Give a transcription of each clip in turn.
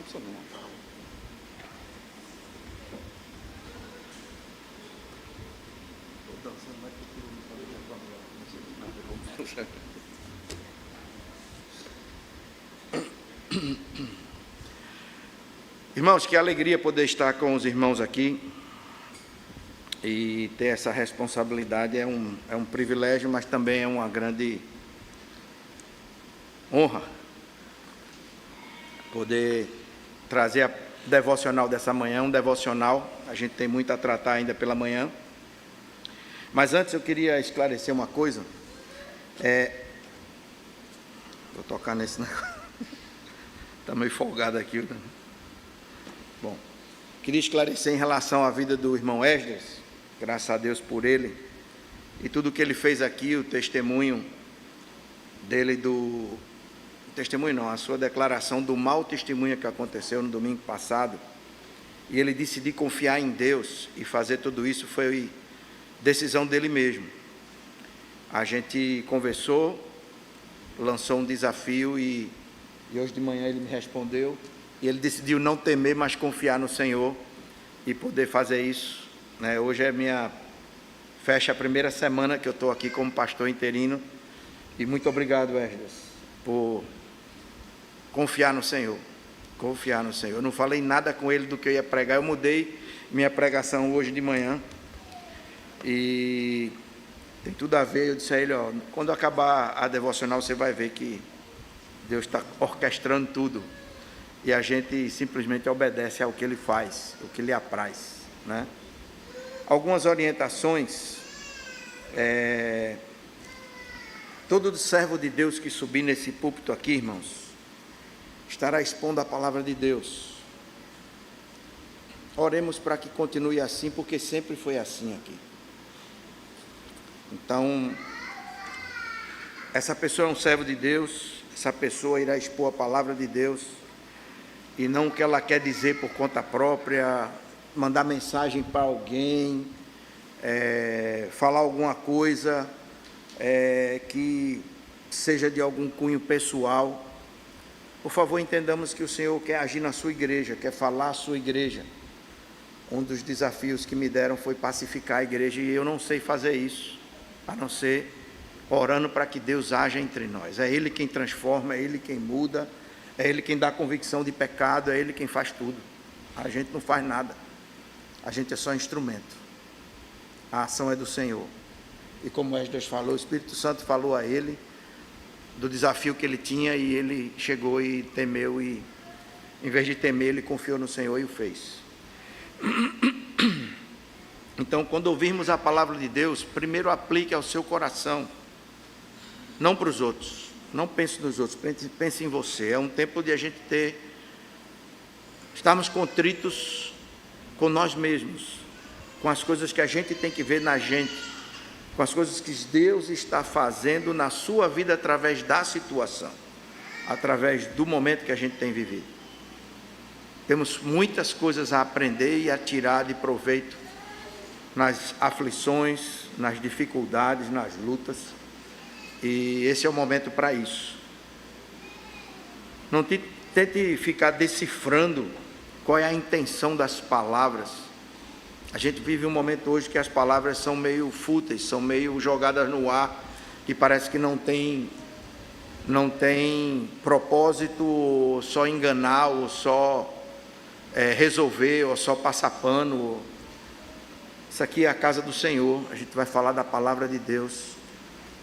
não precisa não. Estou dançando mais que eu não. Irmãos, que alegria poder estar com os irmãos aqui e ter essa responsabilidade. É um privilégio, mas também é uma grande honra poder trazer a devocional dessa manhã, um devocional. A gente tem muito a tratar ainda pela manhã. Mas antes eu queria esclarecer uma coisa. Vou tocar nesse negócio. Está meio folgado aqui, né? Bom, queria esclarecer em relação à vida do irmão Esdras, graças a Deus por ele, e tudo que ele fez aqui, o testemunho dele a sua declaração do mau testemunho que aconteceu no domingo passado, e ele decidiu confiar em Deus e fazer tudo isso foi decisão dele mesmo. A gente conversou, lançou um desafio e hoje de manhã ele me respondeu. E ele decidiu não temer, mas confiar no Senhor e poder fazer isso, né? Hoje fecha a primeira semana que eu estou aqui como pastor interino. E muito obrigado, Esdras, por confiar no Senhor. Confiar no Senhor. Eu não falei nada com ele do que eu ia pregar. Eu mudei minha pregação hoje de manhã. E tem tudo a ver. Eu disse a ele, quando acabar a devocional, você vai ver que Deus está orquestrando tudo. E a gente simplesmente obedece ao que ele faz, o que lhe apraz, né? Algumas orientações. Todo servo de Deus que subir nesse púlpito aqui, irmãos, estará expondo a palavra de Deus. Oremos para que continue assim, porque sempre foi assim aqui. Então, essa pessoa é um servo de Deus, essa pessoa irá expor a palavra de Deus, e não o que ela quer dizer por conta própria, mandar mensagem para alguém, falar alguma coisa que seja de algum cunho pessoal. Por favor, entendamos que o Senhor quer agir na sua igreja, quer falar à sua igreja. Um dos desafios que me deram foi pacificar a igreja, e eu não sei fazer isso, a não ser orando para que Deus haja entre nós. É Ele quem transforma, é Ele quem muda, é Ele quem dá convicção de pecado, é Ele quem faz tudo. A gente não faz nada. A gente é só instrumento. A ação é do Senhor. E como Esdras falou, o Espírito Santo falou a ele do desafio que ele tinha, e ele chegou e temeu, e em vez de temer, ele confiou no Senhor e o fez. Então, quando ouvirmos a palavra de Deus, primeiro aplique ao seu coração, não para os outros. Não pense nos outros, pense em você. É um tempo de a gente estarmos contritos com nós mesmos, com as coisas que a gente tem que ver na gente, com as coisas que Deus está fazendo na sua vida através da situação, através do momento que a gente tem vivido. Temos muitas coisas a aprender e a tirar de proveito nas aflições, nas dificuldades, nas lutas. E esse é o momento para isso. Não tente ficar decifrando qual é a intenção das palavras. A gente vive um momento hoje que as palavras são meio fúteis, são meio jogadas no ar, e parece que não tem propósito, só enganar, ou só resolver, ou só passar pano. Isso aqui é a casa do Senhor, a gente vai falar da palavra de Deus.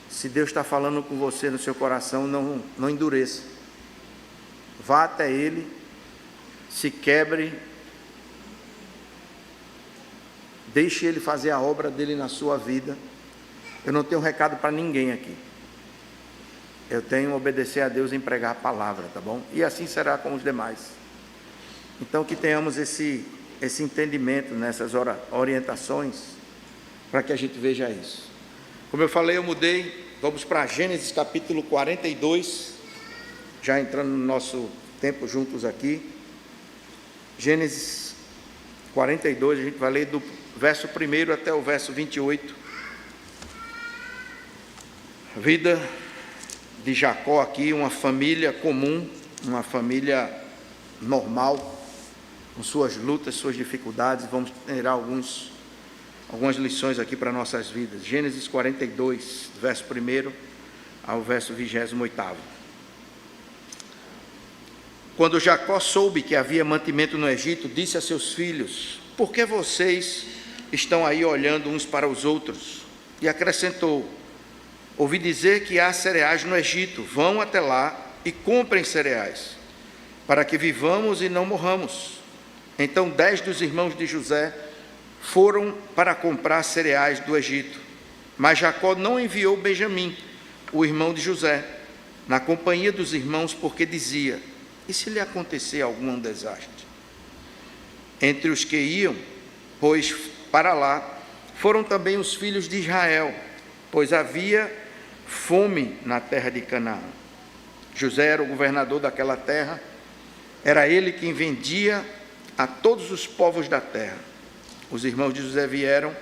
Se Deus está falando com você no seu coração, não endureça. Vá até Ele, se quebre, deixe Ele fazer a obra dEle na sua vida. Eu não tenho recado para ninguém aqui. Eu tenho obedecer a Deus em pregar a palavra, tá bom? E assim será com os demais. Então, que tenhamos esse entendimento nessas orientações, para que a gente veja isso. Como eu falei, eu mudei. Vamos para Gênesis capítulo 42, já entrando no nosso tempo juntos aqui. Gênesis 42, a gente vai ler do verso 1 até o verso 28. Vida de Jacó aqui, uma família comum, uma família normal, com suas lutas, suas dificuldades. Vamos ter algumas lições aqui para nossas vidas. Gênesis 42, verso 1 ao verso 28. Quando Jacó soube que havia mantimento no Egito, disse a seus filhos: por que vocês estão aí olhando uns para os outros? E acrescentou: ouvi dizer que há cereais no Egito, vão até lá e comprem cereais, para que vivamos e não morramos. Então 10 dos irmãos de José foram para comprar cereais do Egito, mas Jacó não enviou Benjamim, o irmão de José, na companhia dos irmãos, porque dizia: e se lhe acontecer algum desastre? Entre os que iam, pois, para lá, foram também os filhos de Israel, pois havia fome na terra de Canaã. José era o governador daquela terra, era ele quem vendia a todos os povos da terra. Os irmãos de José vieram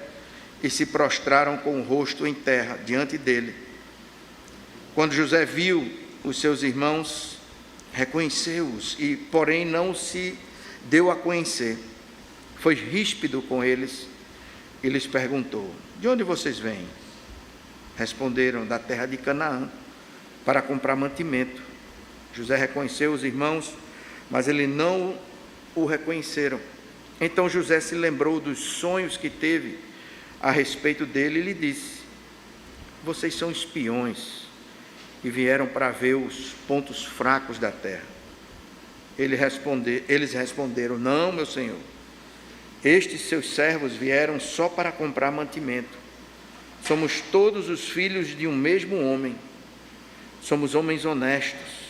e se prostraram com o rosto em terra diante dele. Quando José viu os seus irmãos, reconheceu-os, e porém não se deu a conhecer. Foi ríspido com eles e lhes perguntou: de onde vocês vêm? Responderam: da terra de Canaã, para comprar mantimento. José reconheceu os irmãos, mas eles não o reconheceram. Então José se lembrou dos sonhos que teve a respeito dele e lhe disse: vocês são espiões e vieram para ver os pontos fracos da terra. Eles responderam: não, meu senhor, estes seus servos vieram só para comprar mantimento. Somos todos os filhos de um mesmo homem, somos homens honestos.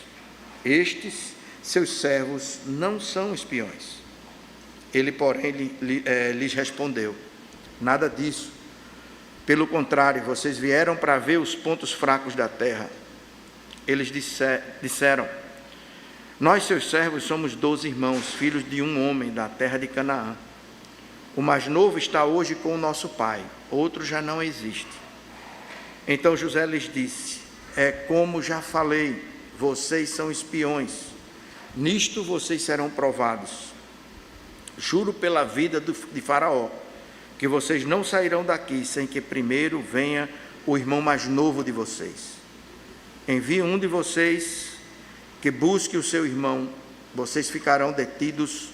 Estes seus servos não são espiões. Ele, porém, lhes respondeu: nada disso. Pelo contrário, vocês vieram para ver os pontos fracos da terra. Eles disseram: nós, seus servos, somos 12 irmãos, filhos de um homem da terra de Canaã. O mais novo está hoje com o nosso pai, outro já não existe. Então José lhes disse: é como já falei, vocês são espiões. Nisto vocês serão provados. Juro pela vida de Faraó, que vocês não sairão daqui sem que primeiro venha o irmão mais novo de vocês. Envie um de vocês que busque o seu irmão. Vocês ficarão detidos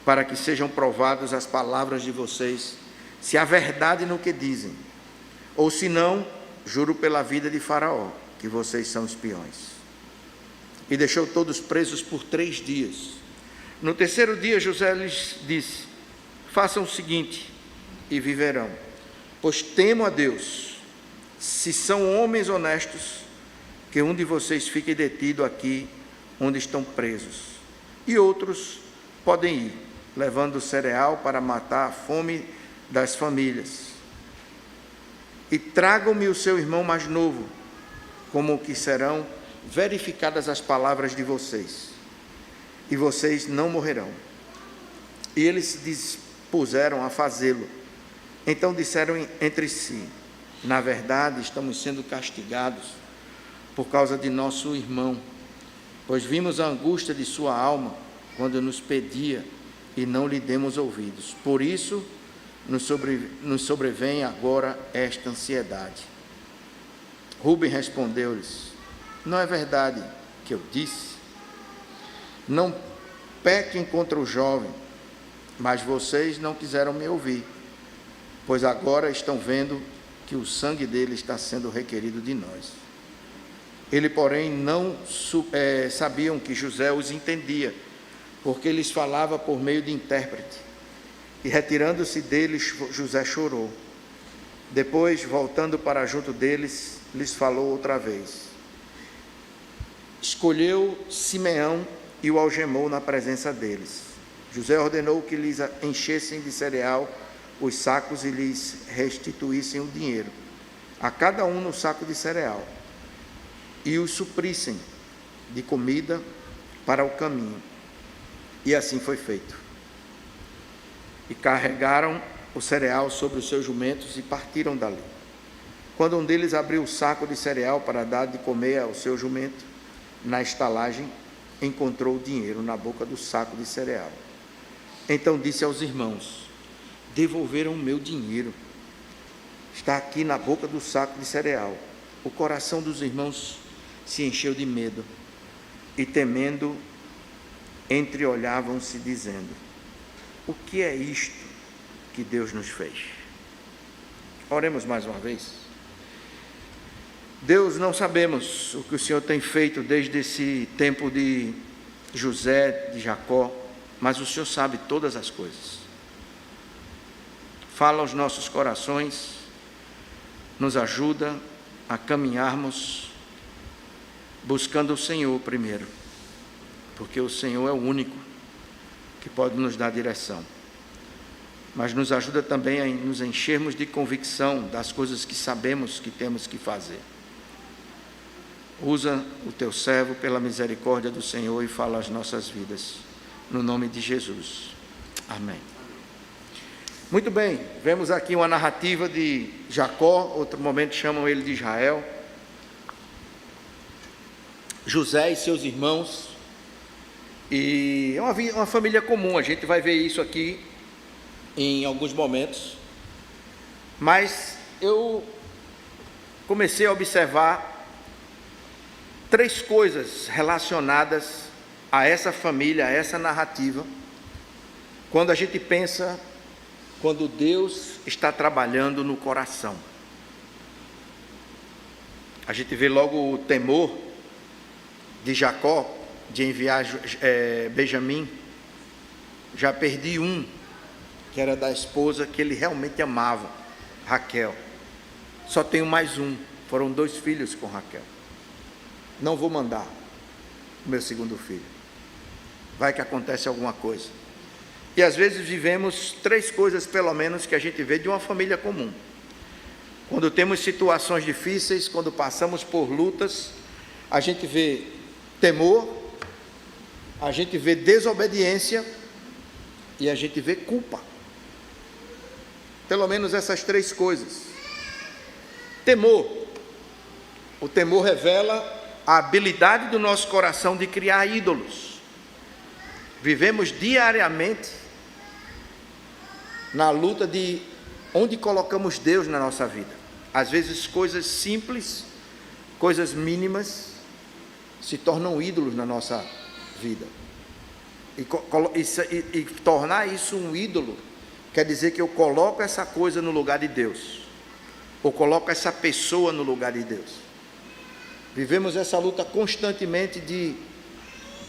para que sejam provadas as palavras de vocês, se há verdade no que dizem. Ou se não, juro pela vida de Faraó, que vocês são espiões. E deixou todos presos por 3 dias. No terceiro dia, José lhes disse: façam o seguinte e viverão, pois temo a Deus, se são homens honestos, que um de vocês fique detido aqui onde estão presos, e outros podem ir, levando cereal para matar a fome das famílias. E tragam-me o seu irmão mais novo, como que serão verificadas as palavras de vocês, e vocês não morrerão. E eles se dispuseram a fazê-lo. Então disseram entre si: na verdade, estamos sendo castigados por causa de nosso irmão, pois vimos a angústia de sua alma quando nos pedia e não lhe demos ouvidos. Por isso nos sobrevém agora esta ansiedade. Rúben respondeu-lhes: não é verdade que eu disse? Não pequem contra o jovem, mas vocês não quiseram me ouvir, pois agora estão vendo que o sangue dele está sendo requerido de nós. Ele, porém, não sabiam que José os entendia, porque lhes falava por meio de intérprete. E retirando-se deles, José chorou. Depois, voltando para junto deles, lhes falou outra vez. Escolheu Simeão e o algemou na presença deles. José ordenou que lhes enchessem de cereal os sacos e lhes restituíssem o dinheiro, a cada um no saco de cereal, e os suprissem de comida para o caminho. E assim foi feito. E carregaram o cereal sobre os seus jumentos e partiram dali. Quando um deles abriu o saco de cereal para dar de comer ao seu jumento na estalagem, encontrou o dinheiro na boca do saco de cereal. Então disse aos irmãos: devolveram o meu dinheiro. Está aqui na boca do saco de cereal. O coração dos irmãos se encheu de medo e, temendo, entreolhavam-se, dizendo: o que é isto que Deus nos fez? Oremos mais uma vez. Deus, não sabemos o que o Senhor tem feito desde esse tempo de José, de Jacó, mas o Senhor sabe todas as coisas. Fala aos nossos corações, nos ajuda a caminharmos buscando o Senhor primeiro, porque o Senhor é o único que pode nos dar direção. Mas nos ajuda também a nos enchermos de convicção das coisas que sabemos que temos que fazer. Usa o teu servo pela misericórdia do Senhor e fala às nossas vidas, no nome de Jesus. Amém. Muito bem, vemos aqui uma narrativa de Jacó, outro momento chamam ele de Israel. José e seus irmãos, e é uma família comum, a gente vai ver isso aqui em alguns momentos, mas eu comecei a observar 3 coisas relacionadas a essa família, a essa narrativa, quando a gente pensa, quando Deus está trabalhando no coração. A gente vê logo o temor de Jacó de enviar Benjamim. Já perdi um, que era da esposa que ele realmente amava, Raquel. Só tenho mais um, foram 2 filhos com Raquel. Não vou mandar o meu segundo filho. Vai que acontece alguma coisa. E às vezes vivemos 3 coisas, pelo menos, que a gente vê de uma família comum. Quando temos situações difíceis, quando passamos por lutas, a gente vê temor, a gente vê desobediência e a gente vê culpa. Pelo menos essas 3 coisas. Temor. O temor revela a habilidade do nosso coração de criar ídolos. Vivemos diariamente na luta de onde colocamos Deus na nossa vida. Às vezes coisas simples, coisas mínimas, se tornam ídolos na nossa vida. E tornar isso um ídolo quer dizer que eu coloco essa coisa no lugar de Deus, ou coloco essa pessoa no lugar de Deus. Vivemos essa luta constantemente de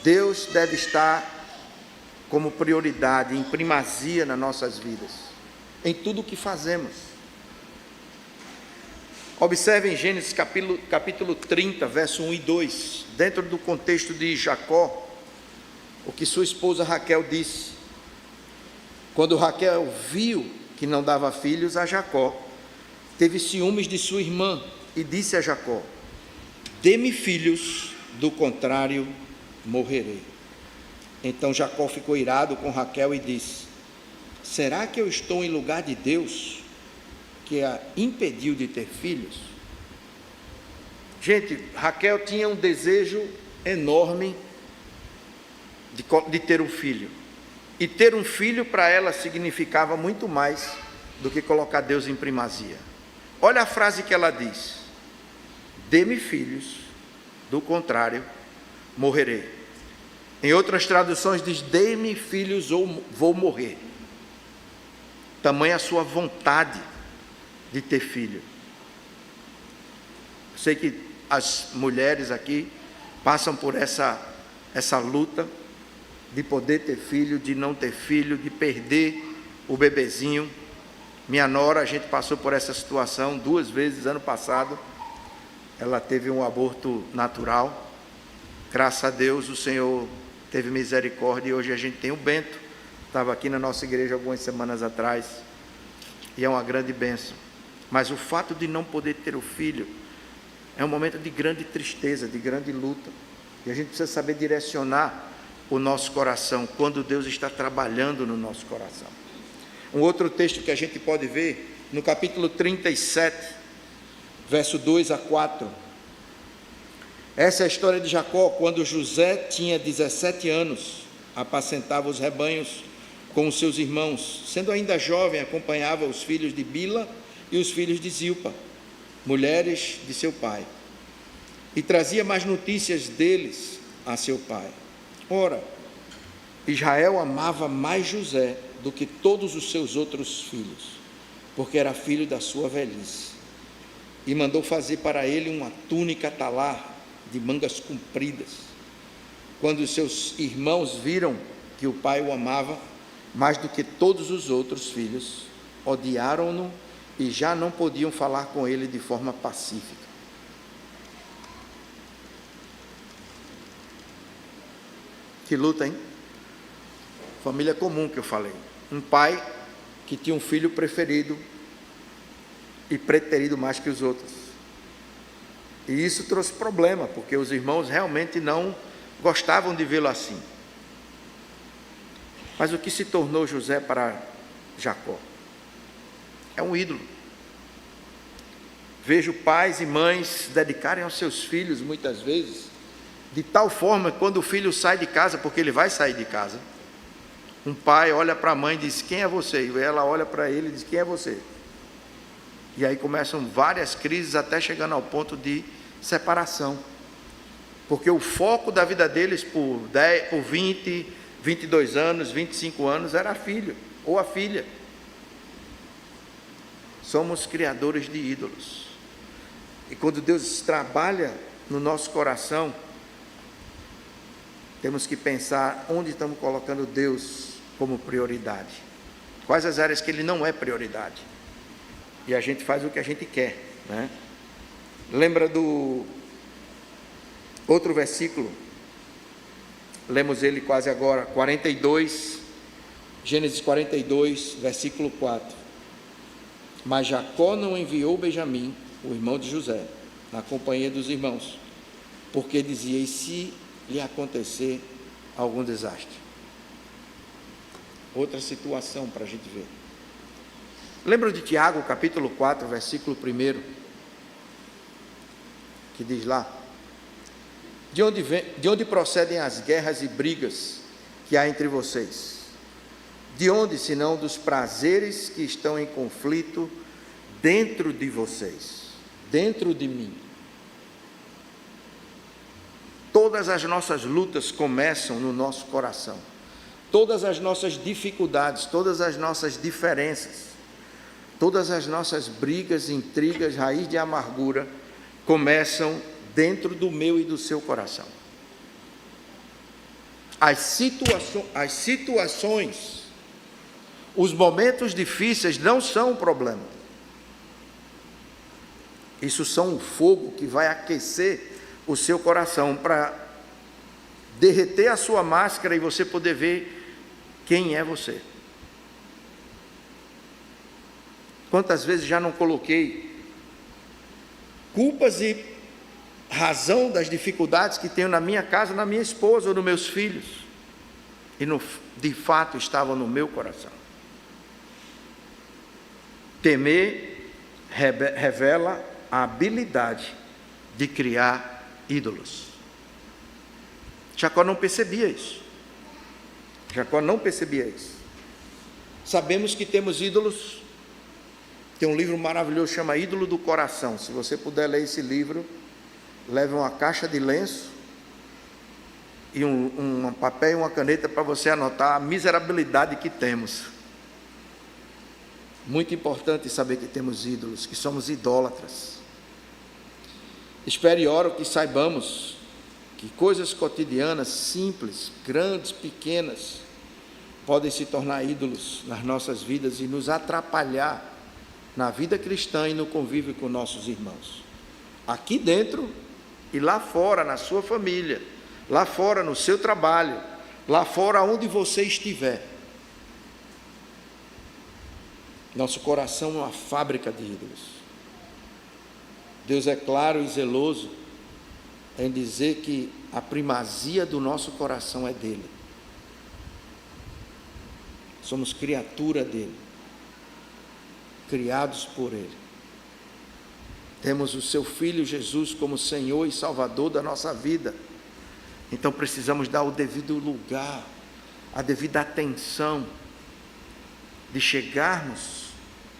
Deus deve estar como prioridade, em primazia nas nossas vidas, em tudo o que fazemos. Observe em Gênesis capítulo 30, verso 1 e 2, dentro do contexto de Jacó, o que sua esposa Raquel disse. Quando Raquel viu que não dava filhos a Jacó, teve ciúmes de sua irmã e disse a Jacó: dê-me filhos, do contrário morrerei. Então Jacó ficou irado com Raquel e disse: será que eu estou em lugar de Deus, que a impediu de ter filhos? Gente, Raquel tinha um desejo enorme de ter um filho. E ter um filho para ela significava muito mais do que colocar Deus em primazia. Olha a frase que ela diz: dê-me filhos, do contrário morrerei. Em outras traduções diz: dê-me filhos ou vou morrer. Tamanha a sua vontade de ter filho. Eu sei que as mulheres aqui passam por essa luta de poder ter filho, de não ter filho, de perder o bebezinho. Minha nora, a gente passou por essa situação 2 vezes ano passado. Ela teve um aborto natural. Graças a Deus o Senhor teve misericórdia e hoje a gente tem o Bento. Estava aqui na nossa igreja algumas semanas atrás e é uma grande bênção. Mas o fato de não poder ter o filho é um momento de grande tristeza, de grande luta. E a gente precisa saber direcionar o nosso coração quando Deus está trabalhando no nosso coração. Um outro texto que a gente pode ver no capítulo 37, verso 2 a 4, Essa é a história de Jacó, quando José tinha 17 anos, apacentava os rebanhos com os seus irmãos. Sendo ainda jovem, acompanhava os filhos de Bila e os filhos de Zilpa, mulheres de seu pai, e trazia mais notícias deles a seu pai. Ora, Israel amava mais José do que todos os seus outros filhos, porque era filho da sua velhice, e mandou fazer para ele uma túnica talar de mangas compridas. Quando os seus irmãos viram que o pai o amava mais do que todos os outros filhos, odiaram-no e já não podiam falar com ele de forma pacífica. Que luta, hein? Família comum que eu falei. Um pai que tinha um filho preferido e preterido mais que os outros. E isso trouxe problema, porque os irmãos realmente não gostavam de vê-lo assim. Mas o que se tornou José para Jacó? É um ídolo. Vejo pais e mães dedicarem aos seus filhos, muitas vezes, de tal forma que quando o filho sai de casa, porque ele vai sair de casa, um pai olha para a mãe e diz: quem é você? E ela olha para ele e diz: quem é você? E aí começam várias crises até chegando ao ponto de separação. Porque o foco da vida deles por 20, 22 anos, 25 anos era a filha ou a filha. Somos criadores de ídolos. E quando Deus trabalha no nosso coração, temos que pensar onde estamos colocando Deus como prioridade. Quais as áreas que Ele não é prioridade. E a gente faz o que a gente quer, né? Lembra do outro versículo? Lemos ele quase agora, 42, Gênesis 42, versículo 4. Mas Jacó não enviou Benjamim, o irmão de José, na companhia dos irmãos, porque dizia: e se lhe acontecer algum desastre? Outra situação para a gente ver. Lembra de Tiago, capítulo 4, versículo 1, que diz lá: de onde procedem as guerras e brigas que há entre vocês? De onde, senão dos prazeres que estão em conflito dentro de vocês, dentro de mim? Todas as nossas lutas começam no nosso coração. Todas as nossas dificuldades, todas as nossas diferenças, todas as nossas brigas, intrigas, raiz de amargura, começam dentro do meu e do seu coração. As situações, os momentos difíceis não são um problema. Isso são um fogo que vai aquecer o seu coração para derreter a sua máscara e você poder ver quem é você. Quantas vezes já não coloquei culpas e razão das dificuldades que tenho na minha casa, na minha esposa ou nos meus filhos, e de fato estavam no meu coração. Temer revela a habilidade de criar ídolos. Jacó não percebia isso. Jacó não percebia isso. Sabemos que temos ídolos. Tem um livro maravilhoso, chama Ídolo do Coração. Se você puder ler esse livro, leve uma caixa de lenço e um papel e uma caneta para você anotar a miserabilidade que temos. Muito importante saber que temos ídolos, que somos idólatras. Espero e oro que saibamos que coisas cotidianas, simples, grandes, pequenas, podem se tornar ídolos nas nossas vidas e nos atrapalhar na vida cristã e no convívio com nossos irmãos. Aqui dentro e lá fora, na sua família, lá fora no seu trabalho, lá fora onde você estiver. Nosso coração é uma fábrica de ídolos. Deus é claro e zeloso em dizer que a primazia do nosso coração é dele. Somos criatura dele, criados por ele. Temos o seu Filho Jesus como Senhor e Salvador da nossa vida. Então precisamos dar o devido lugar, a devida atenção, de chegarmos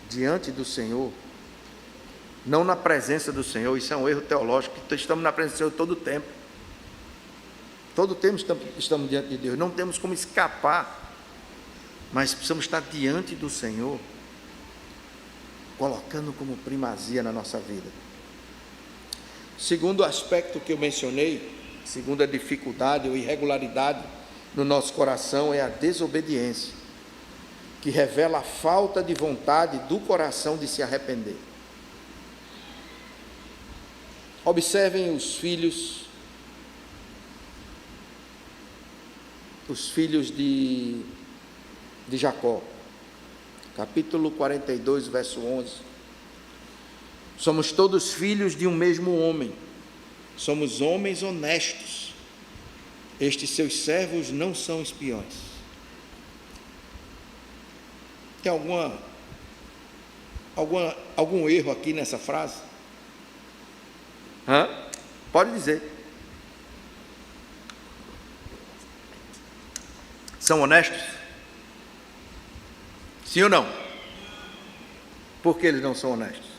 diante do Senhor, não na presença do Senhor. Isso é um erro teológico, que estamos na presença do Senhor todo o tempo. Todo o tempo estamos diante de Deus, não temos como escapar, mas precisamos estar diante do Senhor, colocando como primazia na nossa vida. Segundo aspecto que eu mencionei, segunda dificuldade ou irregularidade no nosso coração, é a desobediência, que revela a falta de vontade do coração de se arrepender. Observem os filhos de Jacó, capítulo 42, verso 11. Somos todos filhos de um mesmo homem, somos homens honestos, estes seus servos não são espiões. Tem algum erro aqui nessa frase? Pode dizer. São honestos? Sim ou não? Por que eles não são honestos?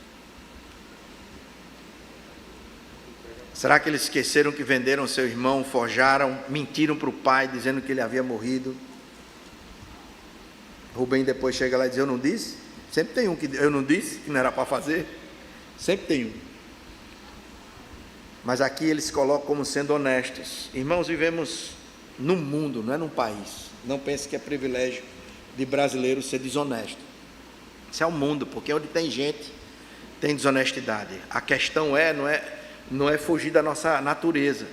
Será que eles esqueceram que venderam seu irmão, forjaram, mentiram para o pai, dizendo que ele havia morrido? Rubem depois chega lá e diz: eu não disse? Sempre tem um que eu não disse, que não era para fazer. Sempre tem um. Mas aqui eles se colocam como sendo honestos. Irmãos, vivemos num mundo, não é num país. Não pense que é privilégio de brasileiro ser desonesto. Isso é o mundo, porque onde tem gente, tem desonestidade. A questão não é fugir da nossa natureza,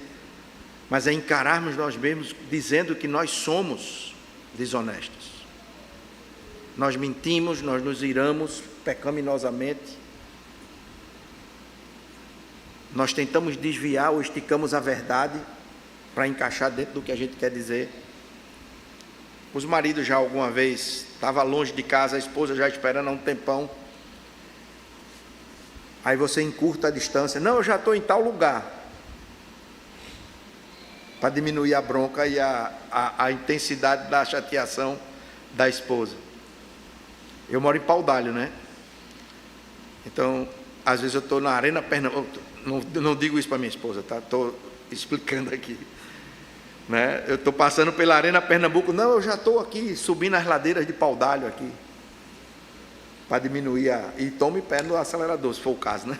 mas é encararmos nós mesmos dizendo que nós somos desonestos. Nós mentimos, nós nos iramos pecaminosamente, nós tentamos desviar ou esticamos a verdade para encaixar dentro do que a gente quer dizer. Os maridos já alguma vez estavam longe de casa, a esposa já esperando há um tempão, aí você encurta a distância: não, eu já estou em tal lugar, para diminuir a bronca e a intensidade da chateação da esposa. Eu moro em Paudalho, né? Então, às vezes eu estou na Arena Pernambuco, não digo isso para minha esposa, tá? Estou explicando aqui, né? Eu estou passando pela Arena Pernambuco, não, eu já estou aqui, subindo as ladeiras de Paudalho aqui, para diminuir e tome pé no acelerador, se for o caso, né?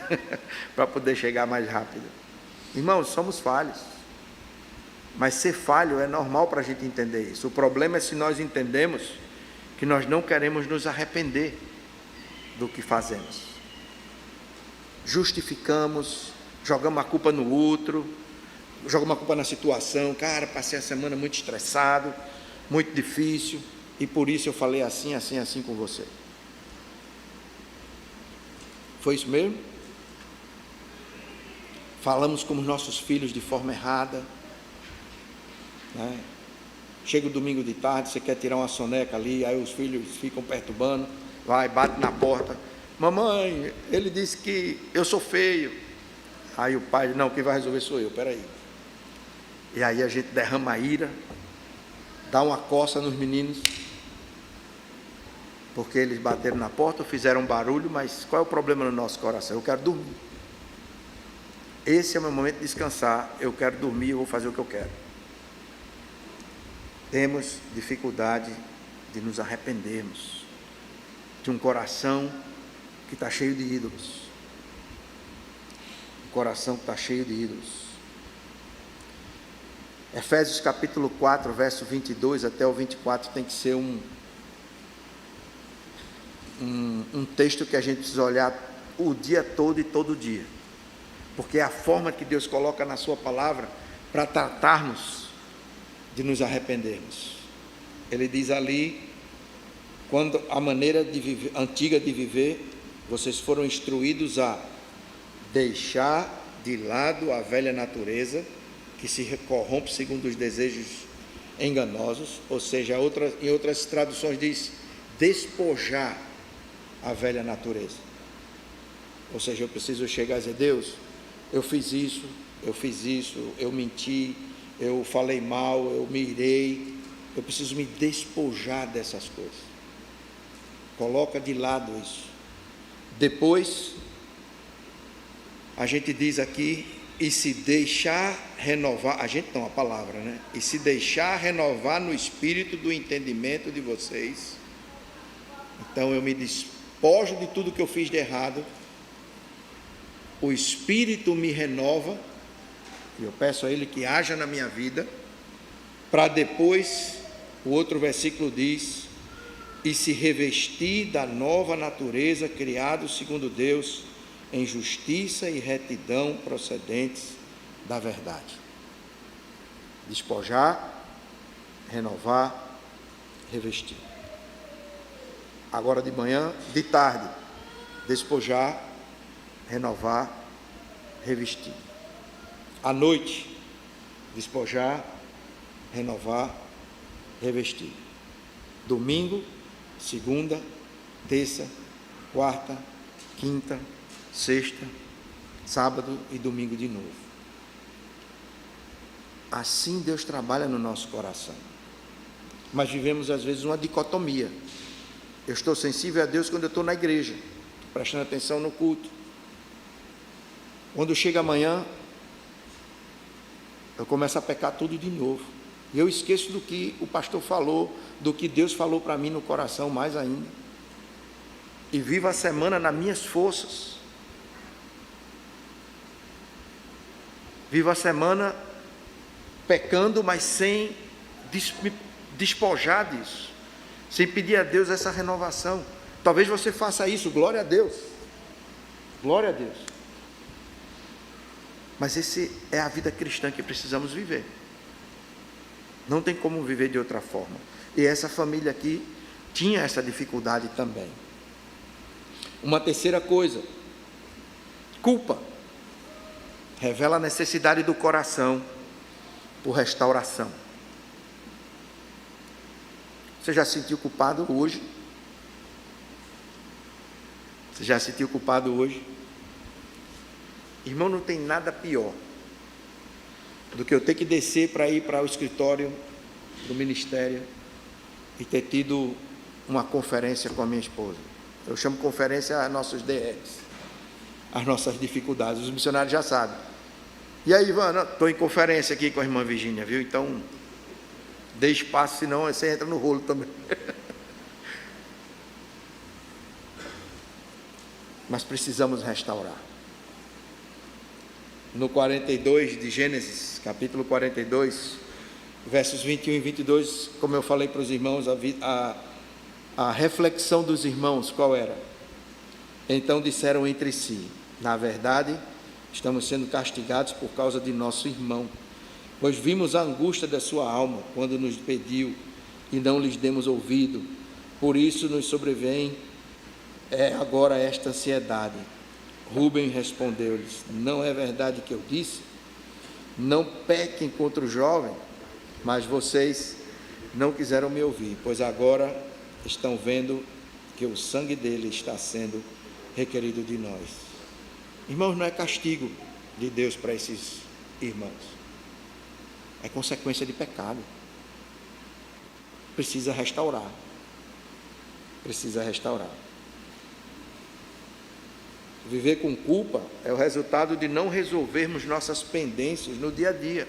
Para poder chegar mais rápido. Irmãos, somos falhos, mas ser falho é normal para a gente entender isso. O problema é se nós entendemos que nós não queremos nos arrepender do que fazemos. Justificamos, jogamos a culpa no outro, jogamos a culpa na situação. Cara, passei a semana muito estressado, muito difícil, e por isso eu falei assim, assim, assim com você. Foi isso mesmo? Falamos com os nossos filhos de forma errada, né? Chega o domingo de tarde, você quer tirar uma soneca ali, aí os filhos ficam perturbando, vai, bate na porta: mamãe, ele disse que eu sou feio. Aí o pai: não, quem vai resolver sou eu, peraí. E aí a gente derrama a ira, dá uma coça nos meninos, porque eles bateram na porta, fizeram barulho, mas qual é o problema no nosso coração? Eu quero dormir. Esse é o meu momento de descansar, eu quero dormir, eu vou fazer o que eu quero. Temos dificuldade de nos arrependermos de um coração que está cheio de ídolos. Um coração que está cheio de ídolos. Efésios capítulo 4, verso 22 até o 24 tem que ser um texto que a gente precisa olhar o dia todo e todo dia, porque é a forma que Deus coloca na sua palavra para tratarmos de nos arrependermos. Ele diz ali: quando a maneira antiga de viver, vocês foram instruídos a deixar de lado a velha natureza, que se corrompe segundo os desejos enganosos, ou seja, em outras traduções diz despojar a velha natureza. Ou seja, eu preciso chegar e dizer: Deus, eu fiz isso, eu menti, eu falei mal, eu me irei. Eu preciso me despojar dessas coisas. Coloca de lado isso. Depois, a gente diz aqui: e se deixar renovar, a gente não, a palavra, né? E se deixar renovar no espírito do entendimento de vocês. Então eu me despojo de tudo que eu fiz de errado, o Espírito me renova, e eu peço a Ele que haja na minha vida, para depois, o outro versículo diz: e se revestir da nova natureza, criado segundo Deus, em justiça e retidão procedentes da verdade. Despojar, renovar, revestir. Agora de manhã, de tarde, despojar, renovar, revestir. À noite, despojar, renovar, revestir. Domingo, segunda, terça, quarta, quinta, sexta, sábado e domingo de novo. Assim Deus trabalha no nosso coração. Mas vivemos às vezes uma dicotomia. Eu estou sensível a Deus quando eu estou na igreja, prestando atenção no culto. Quando chega amanhã, eu começo a pecar tudo de novo. E eu esqueço do que o pastor falou, do que Deus falou para mim no coração mais ainda. E vivo a semana nas minhas forças. Vivo a semana pecando, mas sem me despojar disso. Sem pedir a Deus essa renovação. Talvez você faça isso, glória a Deus. Glória a Deus. Mas essa é a vida cristã que precisamos viver. Não tem como viver de outra forma. E essa família aqui tinha essa dificuldade também. Uma terceira coisa: culpa. Revela a necessidade do coração por restauração. Você já se sentiu culpado hoje? Você já se sentiu culpado hoje? Irmão, não tem nada pior do que eu ter que descer para ir para o escritório do ministério e ter tido uma conferência com a minha esposa. Eu chamo conferência a nossos DRs, as nossas dificuldades. Os missionários já sabem. E aí, Ivan, estou em conferência aqui com a irmã Virgínia, viu? Então, dê espaço, senão você entra no rolo também. Mas precisamos restaurar. No 42 de Gênesis, capítulo 42, versos 21 e 22, como eu falei para os irmãos, a reflexão dos irmãos, qual era? Então disseram entre si: na verdade, estamos sendo castigados por causa de nosso irmão, pois vimos a angústia da sua alma quando nos pediu e não lhes demos ouvido. Por isso nos sobrevém agora esta ansiedade. Rúben respondeu-lhes: não é verdade que eu disse? Não pequem contra o jovem, mas vocês não quiseram me ouvir, pois agora estão vendo que o sangue dele está sendo requerido de nós. Irmãos, não é castigo de Deus para esses irmãos, é consequência de pecado. Precisa restaurar. Precisa restaurar. Viver com culpa é o resultado de não resolvermos nossas pendências no dia a dia.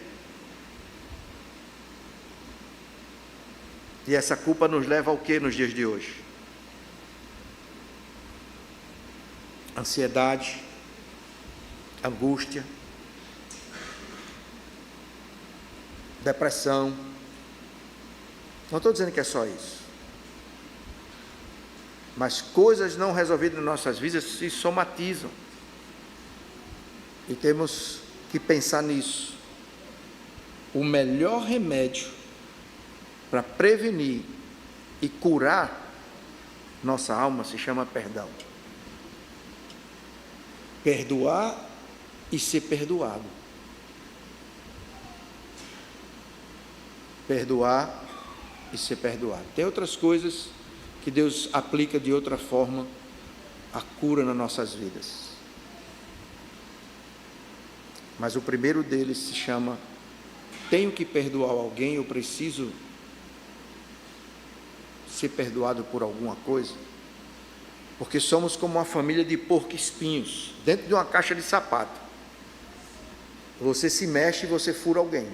E essa culpa nos leva ao que nos dias de hoje? Ansiedade, angústia, depressão. Não estou dizendo que é só isso. Mas coisas não resolvidas em nossas vidas se somatizam. E temos que pensar nisso. O melhor remédio para prevenir e curar nossa alma se chama perdão. Perdoar e ser perdoado. Perdoar e ser perdoado. Tem outras coisas que Deus aplica de outra forma a cura nas nossas vidas. Mas o primeiro deles se chama: tenho que perdoar alguém, eu preciso ser perdoado por alguma coisa. Porque somos como uma família de porco-espinhos, dentro de uma caixa de sapato. Você se mexe e você fura alguém.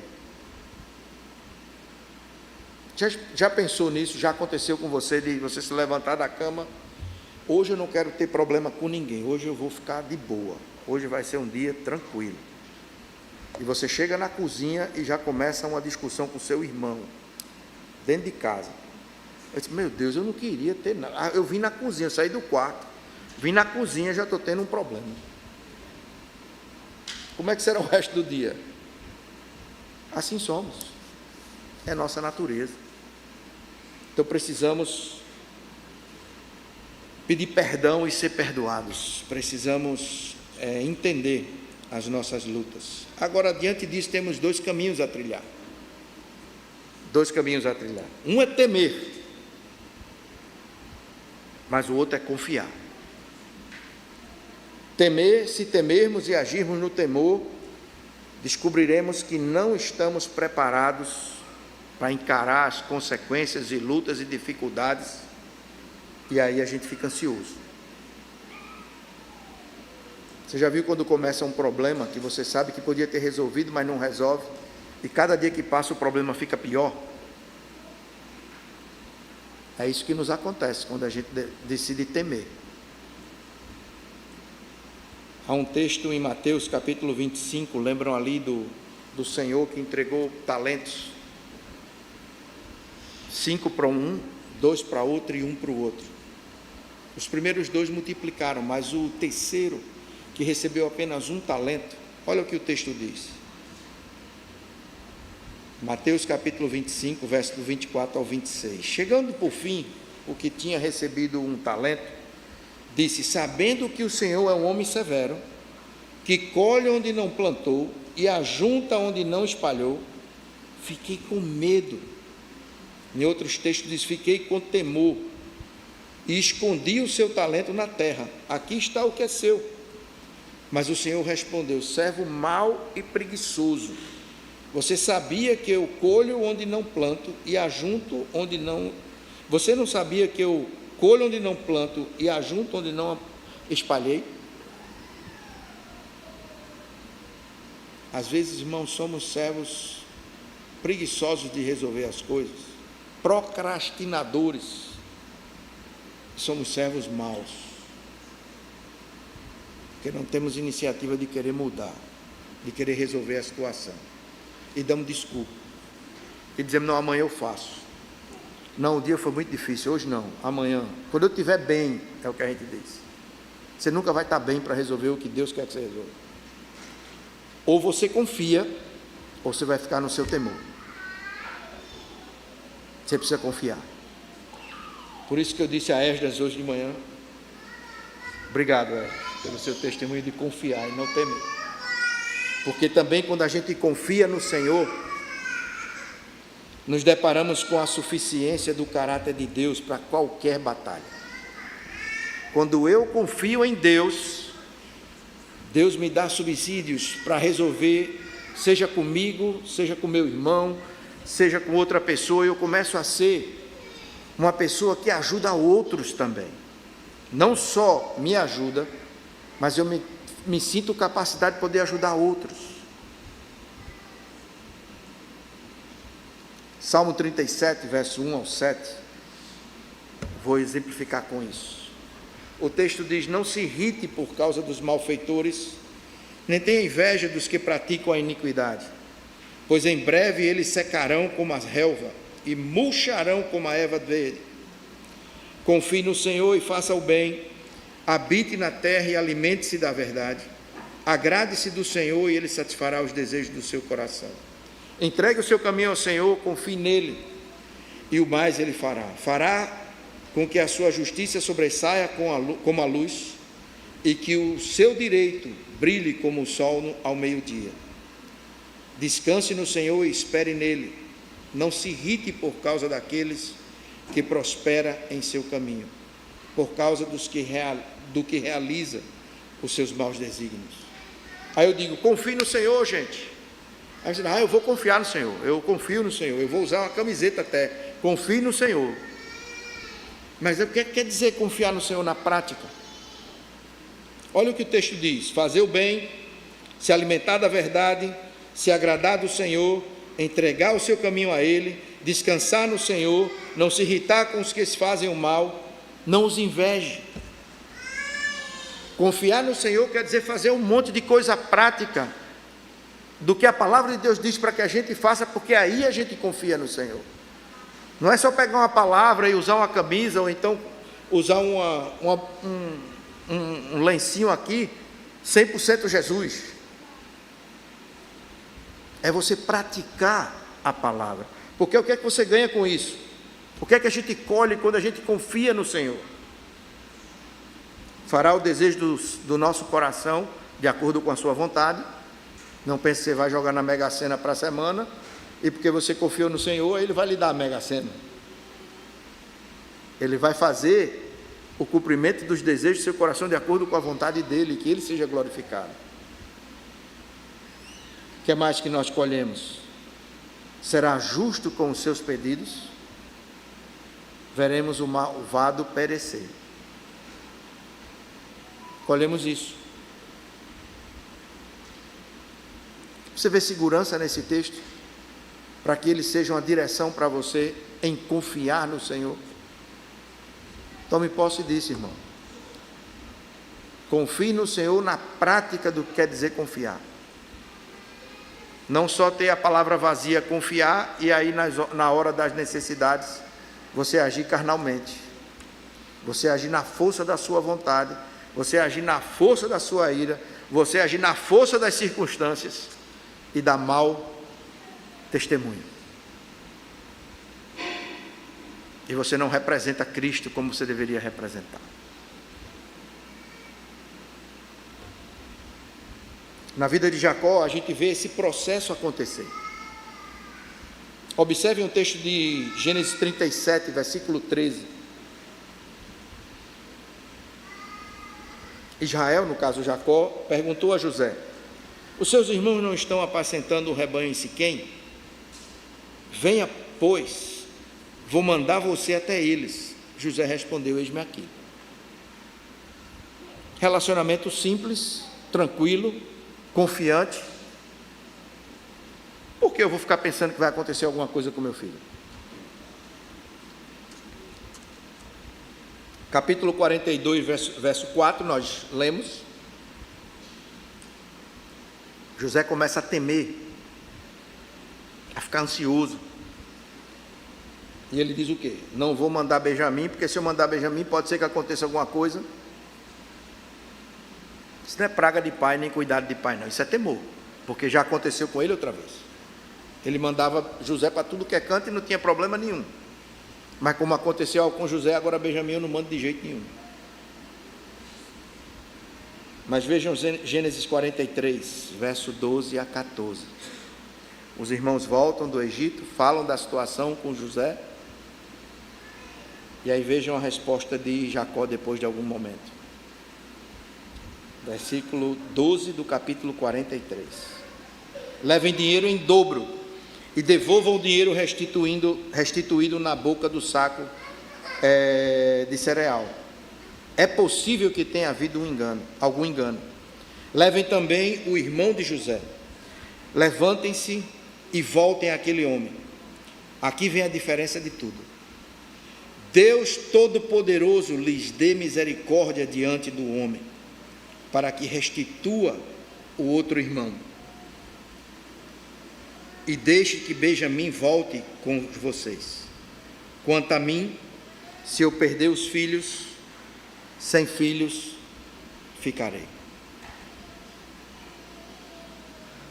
Já pensou nisso? Já aconteceu com você, de você se levantar da cama? Hoje eu não quero ter problema com ninguém, hoje eu vou ficar de boa, hoje vai ser um dia tranquilo. E você chega na cozinha e já começa uma discussão com seu irmão, dentro de casa. Eu disse: meu Deus, eu não queria ter nada. Eu vim na cozinha, saí do quarto, vim na cozinha, já estou tendo um problema. Como é que será o resto do dia? Assim somos, é nossa natureza. Então precisamos pedir perdão e ser perdoados, precisamos entender as nossas lutas. Agora, diante disso, temos dois caminhos a trilhar. Um é temer, mas o outro é confiar. Temer, se temermos e agirmos no temor, descobriremos que não estamos preparados para encarar as consequências e lutas e dificuldades, e aí a gente fica ansioso. Você já viu quando começa um problema que você sabe que podia ter resolvido, mas não resolve, e cada dia que passa o problema fica pior? É isso que nos acontece quando a gente decide temer. Há um texto em Mateus capítulo 25, lembram ali do Senhor que entregou talentos, 5 para um, 2 para outro e 1 para o outro. Os primeiros 2 multiplicaram, mas o terceiro, que recebeu apenas 1 talento, olha o que o texto diz. Mateus capítulo 25, verso do 24 ao 26. Chegando por fim, o que tinha recebido 1 talento, disse: sabendo que o Senhor é um homem severo, que colhe onde não plantou e ajunta onde não espalhou, fiquei com medo. Em outros textos diz: fiquei com temor e escondi o seu talento na terra. Aqui está o que é seu. Mas o Senhor respondeu: servo mau e preguiçoso, você sabia que eu colho onde não planto e ajunto onde não... Você não sabia que eu colho onde não planto e ajunto onde não espalhei? Às vezes, irmãos, somos servos preguiçosos de resolver as coisas, procrastinadores, somos servos maus, porque não temos iniciativa de querer mudar, de querer resolver a situação, e damos desculpa, e dizemos: não, amanhã eu faço, não, o dia foi muito difícil, hoje não, amanhã, quando eu estiver bem, é o que a gente diz. Você nunca vai estar bem para resolver o que Deus quer que você resolva. Ou você confia, ou você vai ficar no seu temor. Você precisa confiar. Por isso que eu disse a Esdras hoje de manhã: obrigado, pelo seu testemunho de confiar e não temer. Porque também quando a gente confia no Senhor, nos deparamos com a suficiência do caráter de Deus para qualquer batalha. Quando eu confio em Deus, Deus me dá subsídios para resolver, seja comigo, seja com meu irmão, seja com outra pessoa. Eu começo a ser uma pessoa que ajuda outros também. Não só me ajuda, mas eu me sinto capacidade de poder ajudar outros. Salmo 37, verso 1 ao 7, vou exemplificar com isso. O texto diz: não se irrite por causa dos malfeitores, nem tenha inveja dos que praticam a iniquidade, pois em breve eles secarão como a relva e murcharão como a erva verde. Confie no Senhor e faça o bem, habite na terra e alimente-se da verdade. Agrade-se do Senhor e Ele satisfará os desejos do seu coração. Entregue o seu caminho ao Senhor, confie nele, e o mais Ele fará. Fará com que a sua justiça sobressaia como a luz, e que o seu direito brilhe como o sol ao meio-dia. Descanse no Senhor e espere nele. Não se irrite por causa daqueles que prospera em seu caminho, por causa do que realiza os seus maus desígnios. Aí eu digo, confie no Senhor, gente. Aí você diz, eu vou confiar no Senhor, eu confio no Senhor, eu vou usar uma camiseta até, confie no Senhor. Mas o que quer dizer confiar no Senhor na prática? Olha o que o texto diz: fazer o bem, se alimentar da verdade, se agradar do Senhor, entregar o seu caminho a Ele, descansar no Senhor, não se irritar com os que se fazem o mal, não os inveje. Confiar no Senhor quer dizer fazer um monte de coisa prática do que a palavra de Deus diz para que a gente faça, porque aí a gente confia no Senhor. Não é só pegar uma palavra e usar uma camisa, ou então usar um lencinho aqui, 100% Jesus. É você praticar a palavra. Porque o que é que você ganha com isso? O que é que a gente colhe quando a gente confia no Senhor? Fará o desejo do nosso coração, de acordo com a sua vontade. Não pense que você vai jogar na Mega Sena para a semana, e porque você confiou no Senhor, Ele vai lhe dar a Mega Sena. Ele vai fazer o cumprimento dos desejos do seu coração de acordo com a vontade dEle, que Ele seja glorificado. O que mais que nós colhemos? Será justo com os seus pedidos? Veremos o malvado perecer. Colhemos isso. Você vê segurança nesse texto? Para que ele seja uma direção para você em confiar no Senhor. Tome posse disso, irmão. Confie no Senhor na prática do que quer dizer confiar. Não só ter a palavra vazia, confiar, e aí na hora das necessidades você agir carnalmente. Você agir na força da sua vontade. Você agir na força da sua ira, você agir na força das circunstâncias e dar mau testemunho. E você não representa Cristo como você deveria representar. Na vida de Jacó, a gente vê esse processo acontecer. Observe um texto de Gênesis 37, versículo 13. Israel, no caso Jacó, perguntou a José: os seus irmãos não estão apacentando o rebanho em Siquém? Venha, pois, vou mandar você até eles. José respondeu: eis-me aqui. Relacionamento simples, tranquilo, confiante. Por que eu vou ficar pensando que vai acontecer alguma coisa com meu filho? Capítulo 42, verso 4, nós lemos. José começa a temer, a ficar ansioso. E ele diz o quê? Não vou mandar Benjamim, porque se eu mandar Benjamim, pode ser que aconteça alguma coisa. Isso não é praga de pai, nem cuidado de pai, não. Isso é temor, porque já aconteceu com ele outra vez. Ele mandava José para tudo que é canto e não tinha problema nenhum. Mas como aconteceu com José, agora Benjamim eu não mando de jeito nenhum. Mas vejam Gênesis 43, verso 12 a 14. Os irmãos voltam do Egito, falam da situação com José. E aí vejam a resposta de Jacó depois de algum momento. Versículo 12 do capítulo 43. Levem dinheiro em dobro e devolvam o dinheiro restituído na boca do saco de cereal. É possível que tenha havido algum engano. Levem também o irmão de José. Levantem-se e voltem àquele homem. Aqui vem a diferença de tudo. Deus Todo-Poderoso lhes dê misericórdia diante do homem, para que restitua o outro irmão. E deixe que Benjamim volte com vocês. Quanto a mim, se eu perder os filhos, sem filhos ficarei.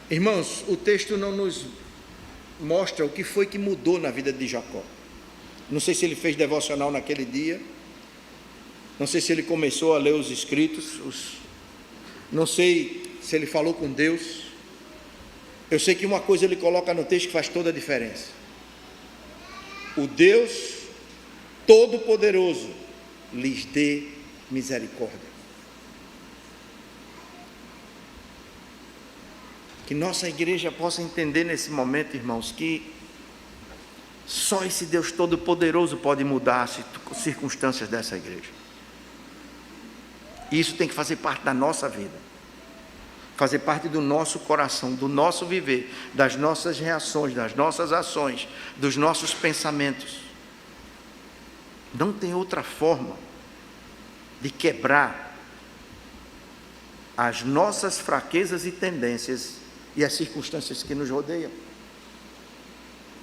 Irmãos, o texto não nos mostra o que foi que mudou na vida de Jacó. Não sei se ele fez devocional naquele dia, não sei se ele começou a ler os escritos, não sei se ele falou com Deus. Eu sei que uma coisa ele coloca no texto que faz toda a diferença. O Deus Todo-Poderoso lhes dê misericórdia. Que nossa igreja possa entender nesse momento, irmãos, que só esse Deus Todo-Poderoso pode mudar as circunstâncias dessa igreja. E isso tem que fazer parte da nossa vida, fazer parte do nosso coração, do nosso viver, das nossas reações, das nossas ações, dos nossos pensamentos. Não tem outra forma de quebrar as nossas fraquezas e tendências e as circunstâncias que nos rodeiam.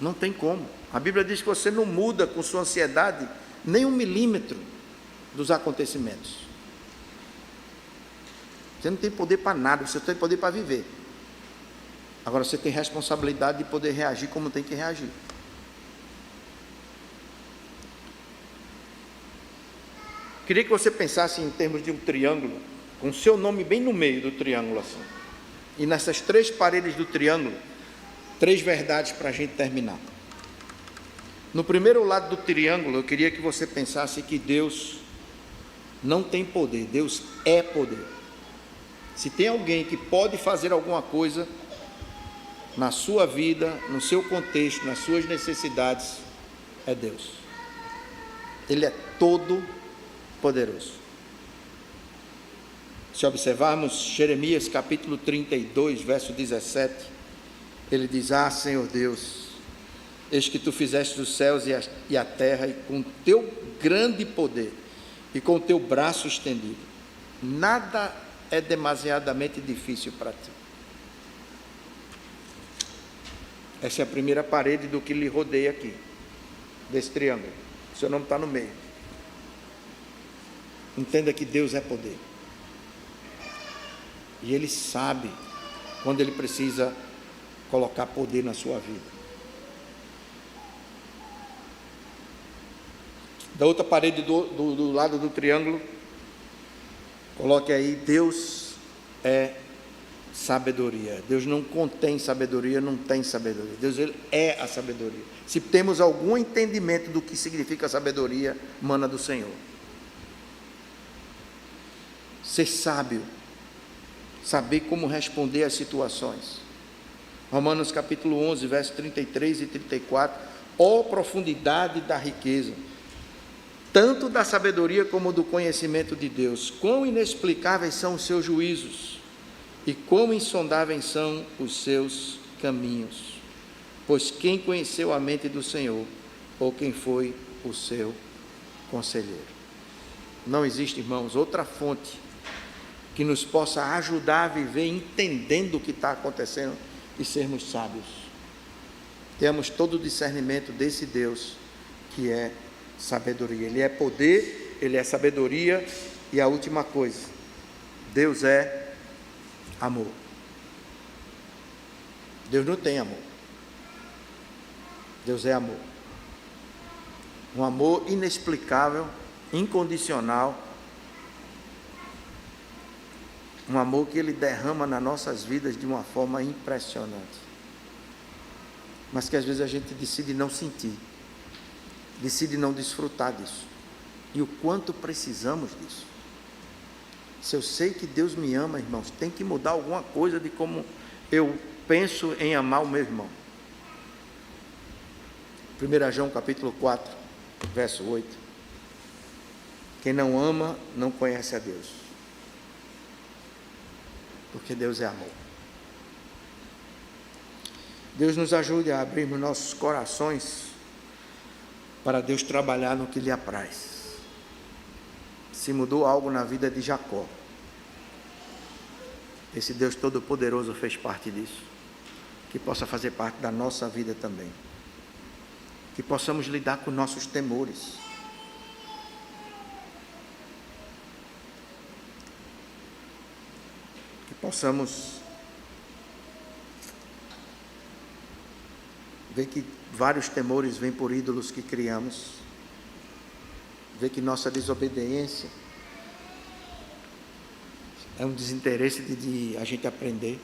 Não tem como. A Bíblia diz que você não muda com sua ansiedade nem 1 milímetro dos acontecimentos. Você não tem poder para nada, você tem poder para viver. Agora você tem responsabilidade de poder reagir como tem que reagir. Queria que você pensasse em termos de um triângulo, com o seu nome bem no meio do triângulo assim. E nessas 3 paredes do triângulo, 3 verdades para a gente terminar. No primeiro lado do triângulo, eu queria que você pensasse que Deus não tem poder, Deus é poder. Se tem alguém que pode fazer alguma coisa na sua vida, no seu contexto, nas suas necessidades, é Deus. Ele é todo poderoso. Se observarmos Jeremias capítulo 32, verso 17, ele diz: ah, Senhor Deus, eis que tu fizeste os céus e a terra, e com teu grande poder, e com teu braço estendido, nada é demasiadamente difícil para ti. Essa é a primeira parede do que lhe rodeia aqui, desse triângulo. O seu nome está no meio. Entenda que Deus é poder. E Ele sabe quando Ele precisa colocar poder na sua vida. Da outra parede do lado do triângulo, coloque aí: Deus é sabedoria. Deus não contém sabedoria, não tem sabedoria. Deus, Ele é a sabedoria. Se temos algum entendimento do que significa sabedoria, mana do Senhor. Ser sábio, saber como responder às situações. Romanos capítulo 11, verso 33 e 34, ó profundidade da riqueza, tanto da sabedoria como do conhecimento de Deus, quão inexplicáveis são os seus juízos, e quão insondáveis são os seus caminhos. Pois quem conheceu a mente do Senhor, ou quem foi o seu conselheiro? Não existe, irmãos, outra fonte que nos possa ajudar a viver entendendo o que está acontecendo e sermos sábios. Temos todo o discernimento desse Deus que é sabedoria. Ele é poder, Ele é sabedoria, e a última coisa, Deus é amor. Deus não tem amor. Deus é amor. Um amor inexplicável, incondicional, um amor que Ele derrama nas nossas vidas de uma forma impressionante, mas que às vezes a gente decide não sentir, decide não desfrutar disso, e o quanto precisamos disso. Se eu sei que Deus me ama, irmãos, tem que mudar alguma coisa de como eu penso em amar o meu irmão. 1 João capítulo 4, verso 8, quem não ama não conhece a Deus, porque Deus é amor. Deus nos ajude a abrirmos nossos corações para Deus trabalhar no que lhe apraz. Se mudou algo na vida de Jacó, esse Deus Todo-Poderoso fez parte disso, que possa fazer parte da nossa vida também, que possamos lidar com nossos temores, possamos ver que vários temores vêm por ídolos que criamos, ver que nossa desobediência é um desinteresse de a gente aprender,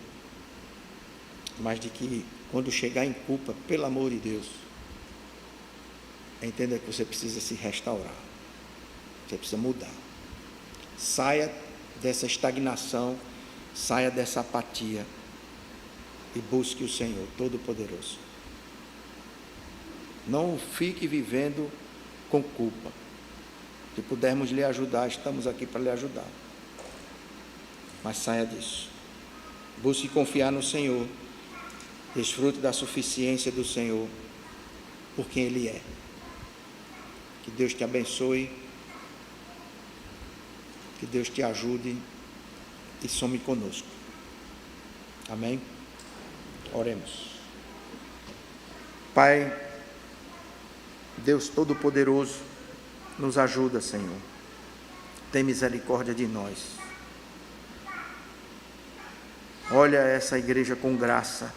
mas de que quando chegar em culpa, pelo amor de Deus, entenda que você precisa se restaurar, você precisa mudar, saia dessa estagnação, saia dessa apatia e busque o Senhor Todo-Poderoso. Não fique vivendo com culpa. Se pudermos lhe ajudar, estamos aqui para lhe ajudar. Mas saia disso. Busque confiar no Senhor. Desfrute da suficiência do Senhor por quem Ele é. Que Deus te abençoe. Que Deus te ajude e some conosco. Amém? Oremos. Pai, Deus Todo-Poderoso, nos ajuda, Senhor. Tem misericórdia de nós. Olha essa igreja com graça.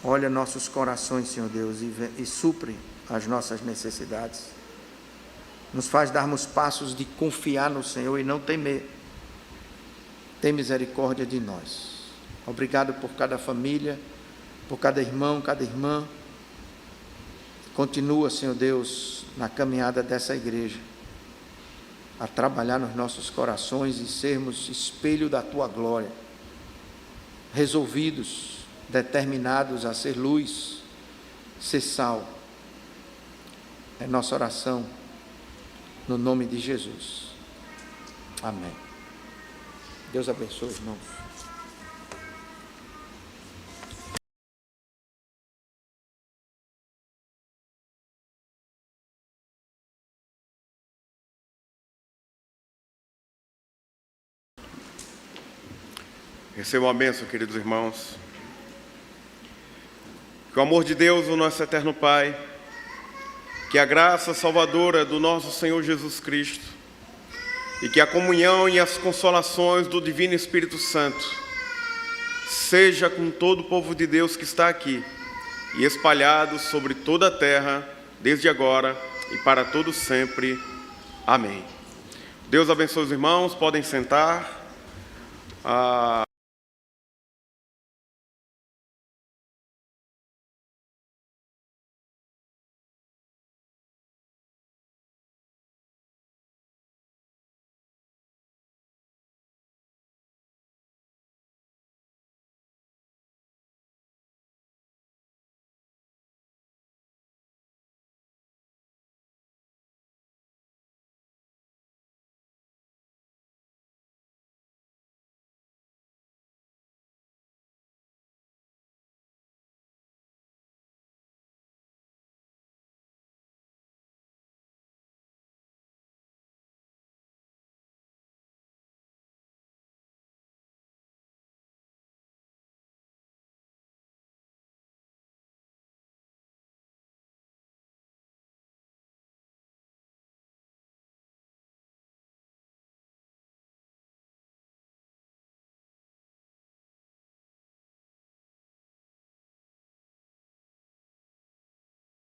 Olha nossos corações, Senhor Deus, e supre as nossas necessidades. Nos faz darmos passos de confiar no Senhor e não temer. Tem misericórdia de nós. Obrigado por cada família, por cada irmão, cada irmã. Continua, Senhor Deus, na caminhada dessa igreja, a trabalhar nos nossos corações e sermos espelho da Tua glória, resolvidos, determinados a ser luz, ser sal. É nossa oração, no nome de Jesus. Amém. Deus abençoe, irmãos. Recebam a bênção, queridos irmãos. Que o amor de Deus, o nosso eterno Pai, que a graça salvadora do nosso Senhor Jesus Cristo e que a comunhão e as consolações do Divino Espírito Santo seja com todo o povo de Deus que está aqui e espalhado sobre toda a terra, desde agora e para todo sempre. Amém. Deus abençoe os irmãos, podem sentar.